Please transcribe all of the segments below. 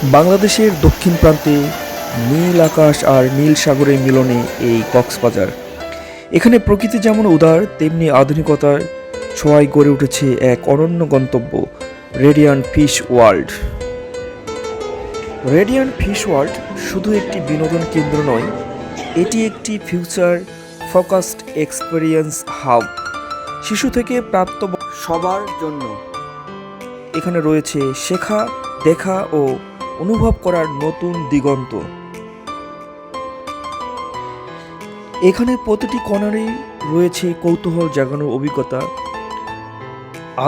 বাংলাদেশের দক্ষিণ প্রান্তে নীল আকাশ আর নীল সাগরের মিলনে এই কক্সবাজার। এখানে প্রকৃতি যেমন উদার, তেমনি আধুনিকতার ছোঁয়ায় গড়ে উঠেছে এক অনন্য গন্তব্য, radiant fish world. Radiant fish world শুধু একটি বিনোদন কেন্দ্র নয়, এটি একটি ফিউচার ফোকাসড এক্সপেরিয়েন্স হাব, শিশু থেকে প্রাপ্ত সবার জন্য। এখানে রয়েছে শেখা, দেখা ও অনুভব করার নতুন দিগন্ত। এখানে প্রতিটি কর্নারেই রয়েছে কৌতূহল জাগানোর অভিজ্ঞতা,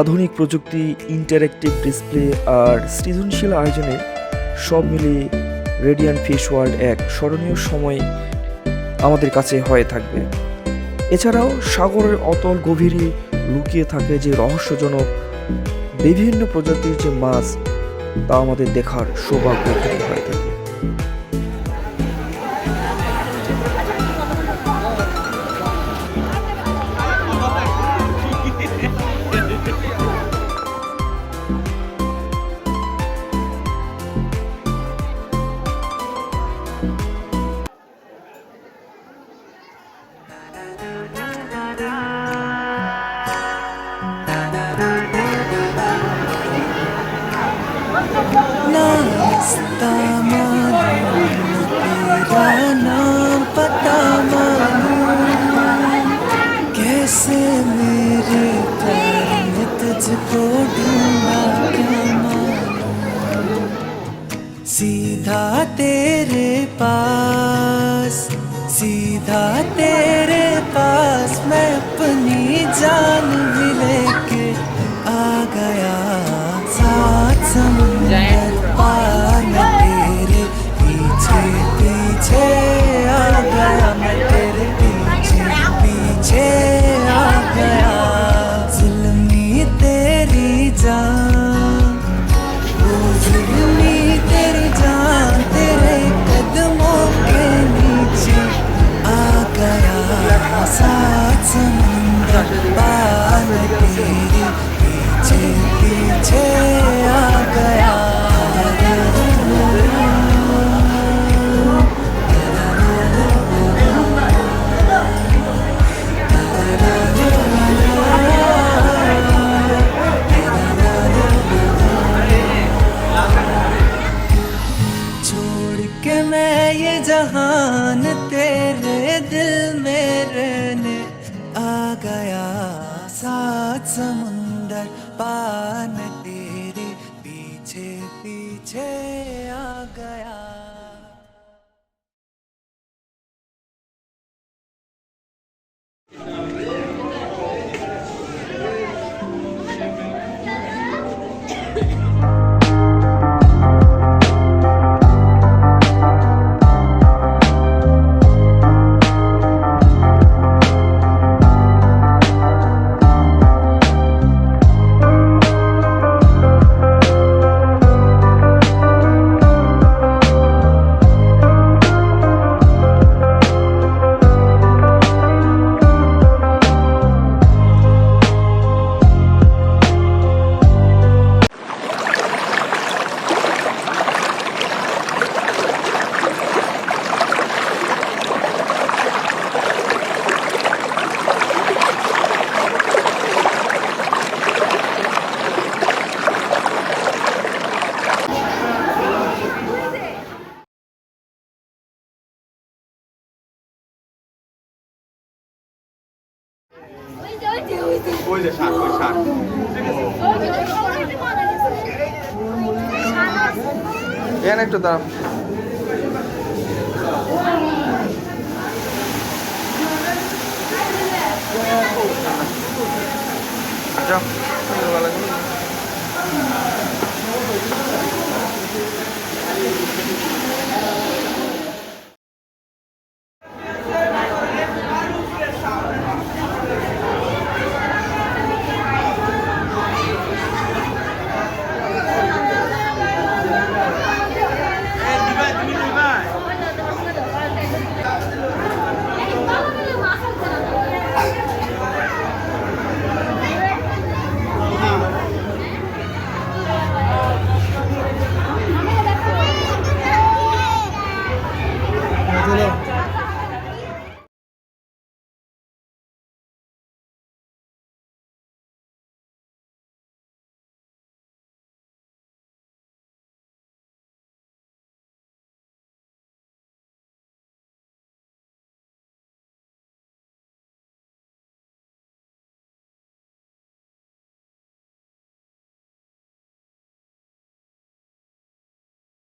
আধুনিক প্রযুক্তি, ইন্টারেক্টিভ ডিসপ্লে আর সৃজনশীল আয়োজনে সব মিলিয়ে রেডিয়ান্ট ফিশ ওয়ার্ল্ড এক স্মরণীয় সময় আমাদের কাছে হয়ে থাকবে। এছাড়াও সাগরের অতল গভীরে লুকিয়ে থাকে যে রহস্যজনক বিভিন্ন প্রজাতির যে মাছ, তা আমাদের দেখার সৌভাগ্য এখানে হয়ে থাকে। नाश्ता मालूम तेरा नाम पता मालूम कैसे मेरे प्यार में तुझको ढूंढा क्या मालूम सीधा तेरे पास मैं अपनी जान भी लेके आ गया साथ समुंदर पार मैं तेरे पीछे पीछे आ गया मैं तेरे पीछे पीछे आ गया जुल्मी तेरी जान वो जुल्मी तेरी जान तेरे कदमों के नीचे आ गया साथ समुंदर पार मैं तेरे पीछे पीछे आ गया छोड़ के मैं ये जहान तेरे दिल में रहने आ गया साथ समुंदर पार मैं तेरे पीछे पीछे आ गया ওই যে শাক ওই শাক এখানে একটু দাম যাও ভালো লাগলো